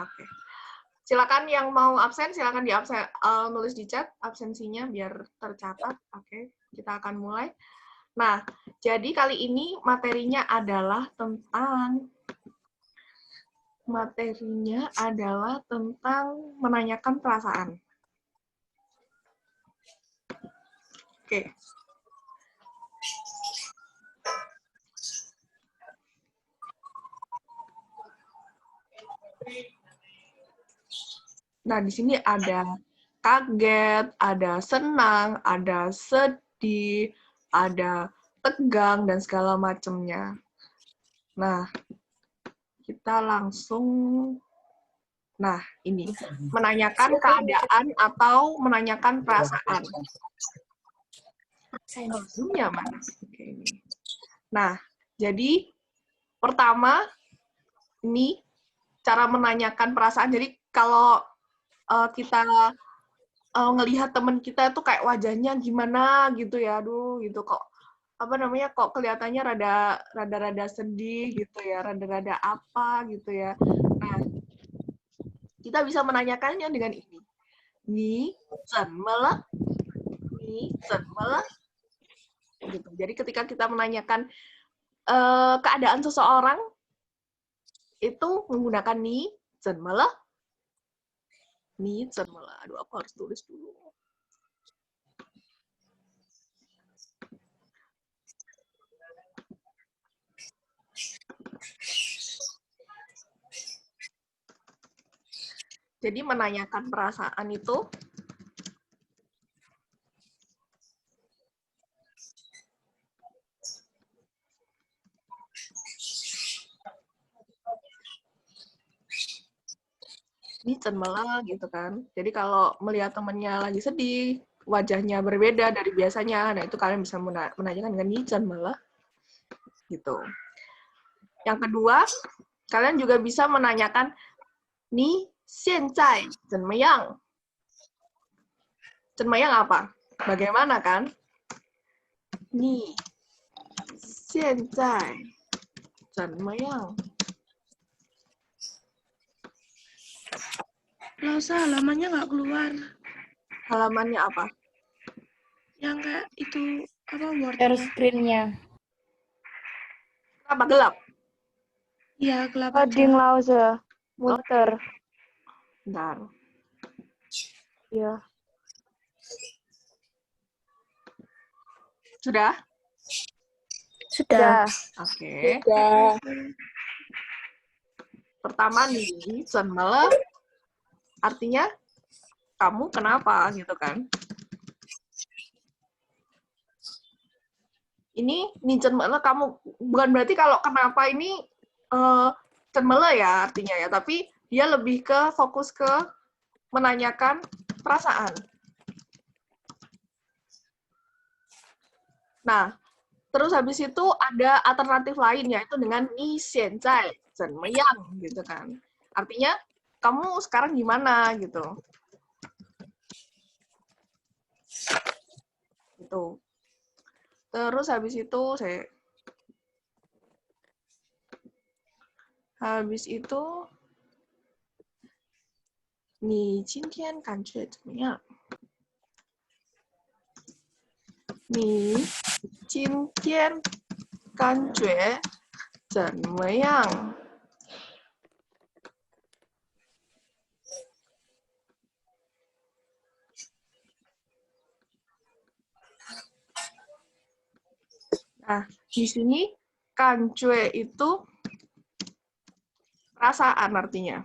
Oke. Silakan yang mau absen, silakan nulis di chat absensinya biar tercatat. Oke, kita akan mulai. Nah, jadi kali ini materinya adalah tentang menanyakan perasaan. Oke. Nah, di sini ada kaget, ada senang, ada sedih, ada tegang, dan segala macamnya. Nah, kita langsung, nah ini, menanyakan keadaan atau menanyakan perasaan. Zoom-nya mana? Oke, ini. Nah, jadi pertama, ini cara menanyakan perasaan. Jadi kalau kita ngelihat teman kita tuh kayak wajahnya gimana gitu ya, aduh gitu kok apa namanya kok kelihatannya rada sedih gitu ya, rada apa gitu ya. Nah, kita bisa menanyakannya dengan ini. Ni zenme Ni zenme gitu. Jadi ketika kita menanyakan keadaan seseorang itu menggunakan ni zenme Ni zenme. Aduh, aku harus tulis dulu. Jadi menanyakan perasaan itu ini cenmela gitu kan. Jadi kalau melihat temennya lagi sedih, wajahnya berbeda dari biasanya, nah itu kalian bisa menanyakan dengan ni cenmela gitu. Yang kedua, kalian juga bisa menanyakan ni xianzai zenmeyang. Zenmeyang apa? Bagaimana kan? Ni xianzai zenmeyang. Losa, halamannya nggak keluar. Halamannya apa? Yang kayak itu, apa, Share wordnya. screen-nya. Kenapa gelap? Iya, gelap Loading aja. Lause. Muter. Bentar. Iya. Sudah? Sudah. Oke. Sudah. Pertama nih, zenmele artinya kamu kenapa gitu kan. Ini nih cenmele kamu, bukan berarti kalau kenapa ini cenmele ya artinya ya, tapi dia lebih ke fokus ke menanyakan perasaan. Nah, terus habis itu ada alternatif lain yaitu dengan ni xianzai zenmeyang gitu kan. Artinya kamu sekarang gimana gitu. Gitu. Terus habis itu你今天感觉怎么样？你今天感觉怎么样？Nah, di sini kanjue itu perasaan artinya.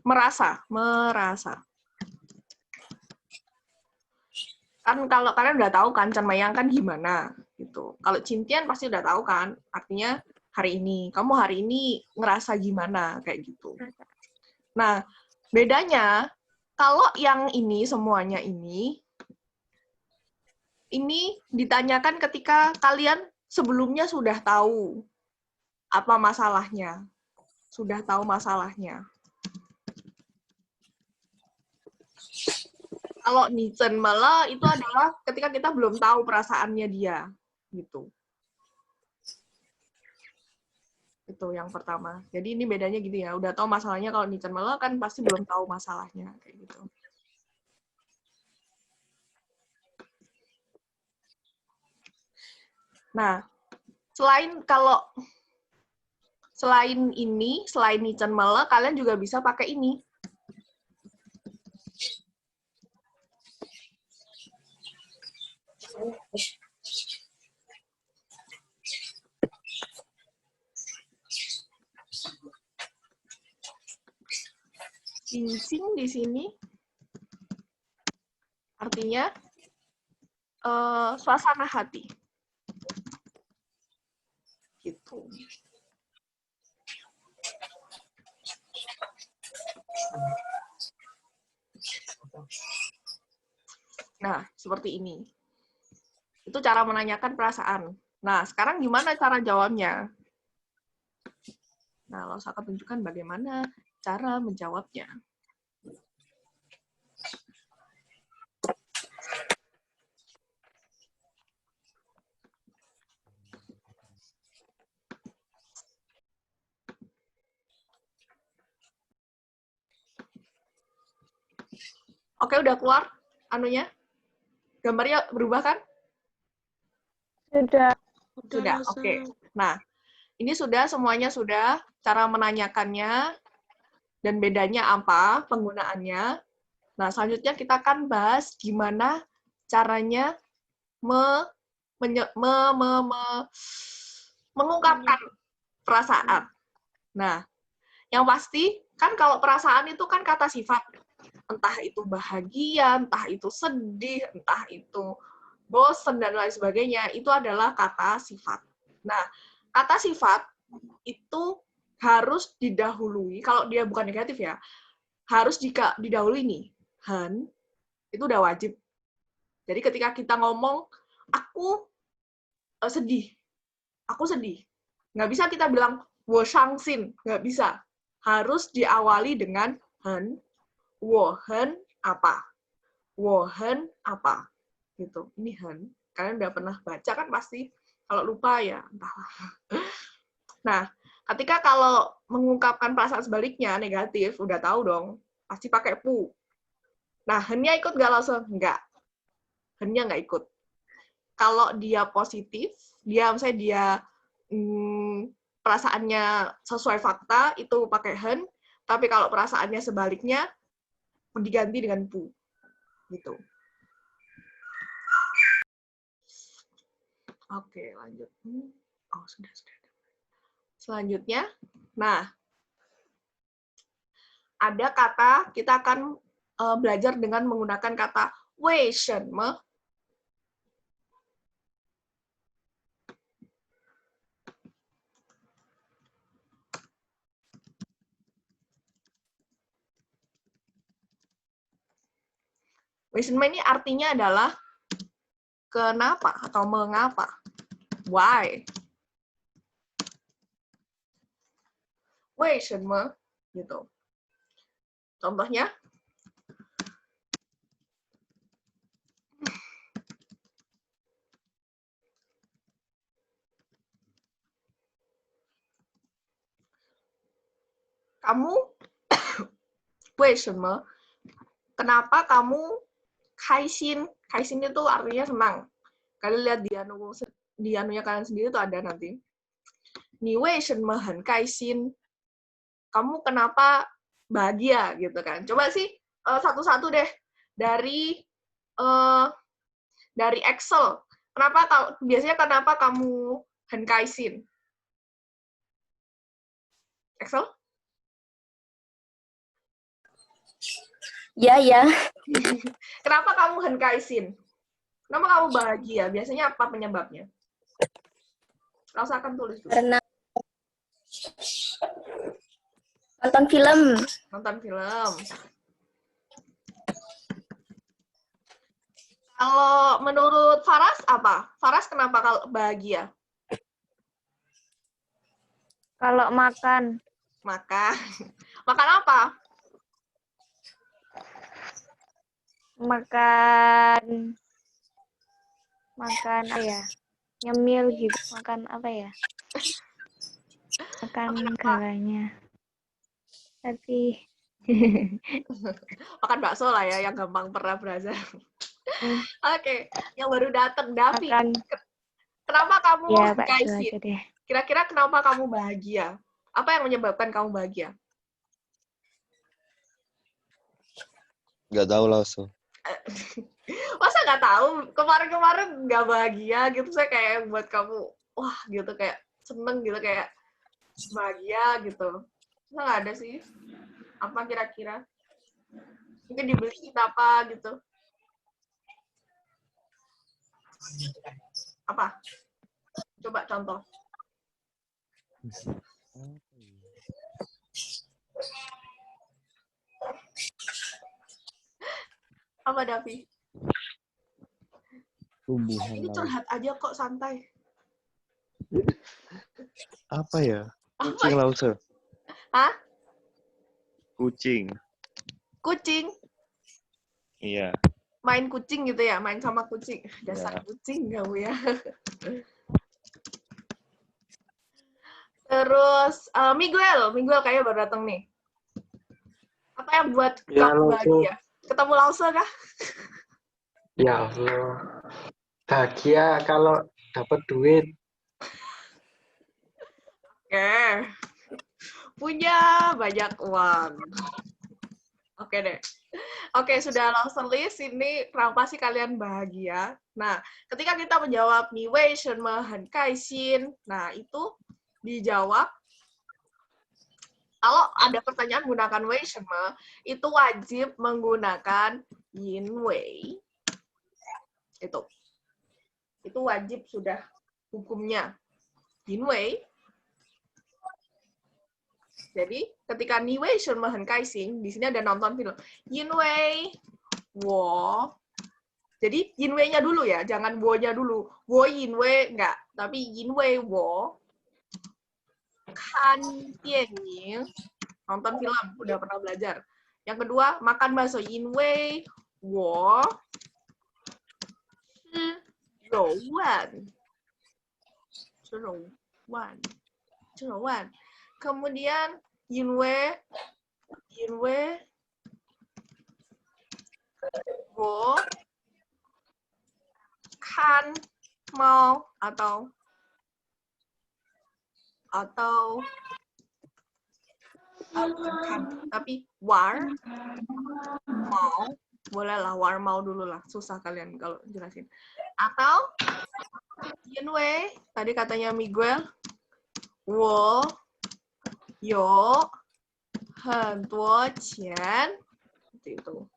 Merasa. Kan kalau kalian udah tahu kan cenmayang kan gimana gitu. Kalau cintian pasti udah tahu kan, artinya hari ini. Kamu hari ini ngerasa gimana kayak gitu. Nah, bedanya kalau yang ini semuanya ini ditanyakan ketika kalian sebelumnya sudah tahu apa masalahnya. Sudah tahu masalahnya. Kalau Nichen malah itu adalah ketika kita belum tahu perasaannya dia. Gitu. Itu yang pertama. Jadi ini bedanya gitu ya. Udah tahu masalahnya, kalau Nichen Mele kan pasti belum tahu masalahnya kayak gitu. Nah, selain ini, selain Nichen Mele, kalian juga bisa pakai ini. Cincin di sini artinya suasana hati. Gitu. Nah, seperti ini. Itu cara menanyakan perasaan. Nah, sekarang gimana cara jawabnya? Nah, Laos akan tunjukkan bagaimana cara menjawabnya. Oke, udah keluar anunya? Gambarnya berubah kan? Sudah. Sudah, oke. Nah, ini semuanya sudah, cara menanyakannya, dan bedanya apa, penggunaannya. Nah, selanjutnya kita akan bahas gimana caranya mengungkapkan perasaan. Nah, yang pasti, kan kalau perasaan itu kan kata sifat. Entah itu bahagia, entah itu sedih, entah itu bosen, dan lain sebagainya, itu adalah kata sifat. Nah, kata sifat itu harus didahului, kalau dia bukan negatif ya, harus didahului nih, han, itu udah wajib. Jadi ketika kita ngomong, aku sedih, nggak bisa kita bilang, wo shangxin, nggak bisa. Harus diawali dengan han, wo hen apa, wo hen apa. Gitu. Ini han. Kalian udah pernah baca kan pasti. Kalau lupa ya entahlah. Nah, ketika kalau mengungkapkan perasaan sebaliknya negatif, udah tahu dong, pasti pakai pu. Nah, hennya ikut nggak langsung? Nggak. Hennya nggak ikut. Kalau dia positif, misalnya dia perasaannya sesuai fakta, itu pakai hen. Tapi kalau perasaannya sebaliknya, diganti dengan pu. Gitu. Oke, lanjut. Oh, sudah. Selanjutnya, nah, ada kata, kita akan belajar dengan menggunakan kata wei shen me. Wei shen me ini artinya adalah kenapa atau mengapa. Why? Wei shen me, gitu. Contohnya, kamu wei shen me, kenapa kamu kaixin? Kaixin itu artinya senang. Kalian lihat di anunya kalian sendiri tuh ada nanti. Ni wei shen me hen kaixin? Kamu kenapa bahagia gitu kan? Coba sih satu-satu deh dari Excel. Biasanya kenapa kamu henkaisin? Excel? Ya, ya. Kenapa kamu henkaisin? Kenapa kamu bahagia? Biasanya apa penyebabnya? Rasakan tulis dulu. Karena nonton film. Nonton film. Kalau menurut Faras apa? Faras kenapa kalau bahagia? Kalau makan. Makan. Makan apa? Makan apa ya? Nyemil gitu. Makan apa ya? makan galanya. Tapi Makan bakso lah ya, yang gampang pernah berasa. Oke, yang baru datang, Davi. makan Kenapa kamu ya bakso Kaisin? aja deh. Kira-kira kenapa kamu bahagia? Apa yang menyebabkan kamu bahagia? Nggak tahu langsung. Masa nggak tahu? Kemarin-kemarin nggak bahagia gitu, saya kayak buat kamu, wah gitu, kayak seneng gitu, kayak bahagia gitu. Masa nggak ada sih? Apa kira-kira? Mungkin dibeliin apa gitu? Apa? Coba contoh. Apa, Davi? Tumbuhan Ini laut. curhat aja kok, santai. Apa ya? Apa? Kucing langsung. Hah? Kucing. Kucing? Iya. Main kucing gitu ya? Main sama kucing. Dasar Ya. kucing kamu ya. Terus, Miguel kayaknya baru datang nih. Apa yang buat Ya, kamu halo, bahagia? Ketemu Lause kah? Ya Allah. Bahagia kalau dapat duit. Oke. Punya banyak uang. Oke deh. Oke, sudah langsung list. Ini pasti kalian bahagia. Nah, ketika kita menjawab ni wei shenme hen kaixin, nah itu dijawab. Kalau ada pertanyaan menggunakan wei shenme, itu wajib menggunakan yin wei. Itu wajib sudah hukumnya. Yin wei. Jadi, ketika ni wei shenme hen kaixin, di sini ada nonton film. Yin wei wo. Jadi, yin wei-nya dulu ya, jangan wo-nya dulu. Wo yin wei enggak, tapi yin wei wo kan dianying, nonton film, udah pernah belajar. Yang kedua, makan bakso, yin wei wo shi rou wan. Kemudian yin wei wo kan mau atau kan, tapi war mau, bolehlah war mau dulu lah, susah kalian kalau jelasin. Atau yin wei, tadi katanya Miguel, wo yo hen duo qian, seperti itu.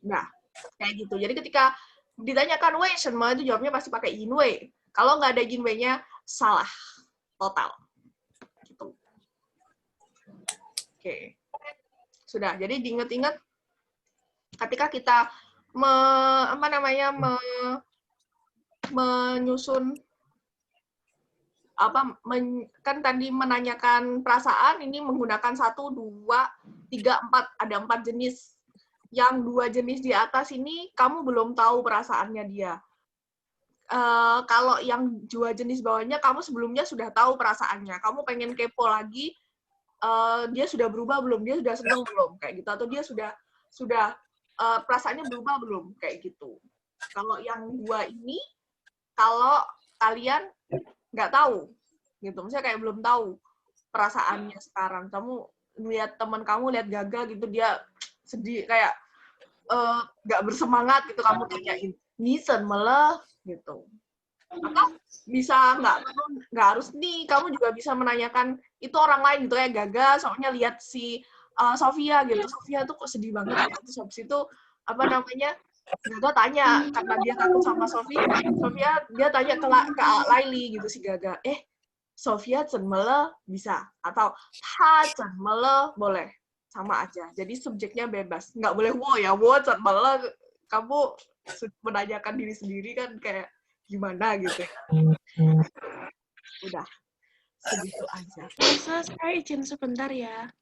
Nah, kayak gitu. Jadi ketika ditanyakan wei shenme itu jawabnya pasti pakai yin wei. Kalau nggak ada yin wei-nya, salah total. Gitu. Oke. Sudah. Jadi diingat-ingat ketika kita menyusun kan tadi menanyakan perasaan, ini menggunakan 1, 2, 3, 4, ada 4 jenis. Yang 2 jenis di atas ini kamu belum tahu perasaannya dia. Kalau yang 2 jenis bawahnya kamu sebelumnya sudah tahu perasaannya. Kamu pengen kepo lagi, dia sudah berubah belum? Dia sudah senang belum? Kayak gitu. Atau dia sudah perasaannya berubah belum? Kayak gitu. Kalau yang 2 ini, kalau kalian nggak tahu, gitu. Misalnya kayak belum tahu perasaannya sekarang. Kamu lihat teman kamu, lihat Gaga gitu, dia sedih, kayak nggak bersemangat gitu, kamu tanyain, Nisen malah, gitu. Atau bisa nggak harus nih, kamu juga bisa menanyakan itu orang lain gitu, kayak Gaga, soalnya lihat si Sofia gitu, Sofia tuh kok sedih banget ya, terus habis itu, Gaga tanya, karena dia takut sama Sofia, dia tanya ke Laili gitu, si Gaga, Sofia cenmele bisa, atau ha cenmele boleh, sama aja. Jadi subjeknya bebas, nggak boleh wo ya, wo cenmele, kamu menanyakan diri sendiri kan kayak gimana gitu. Udah, segitu aja. Saya izin sebentar ya.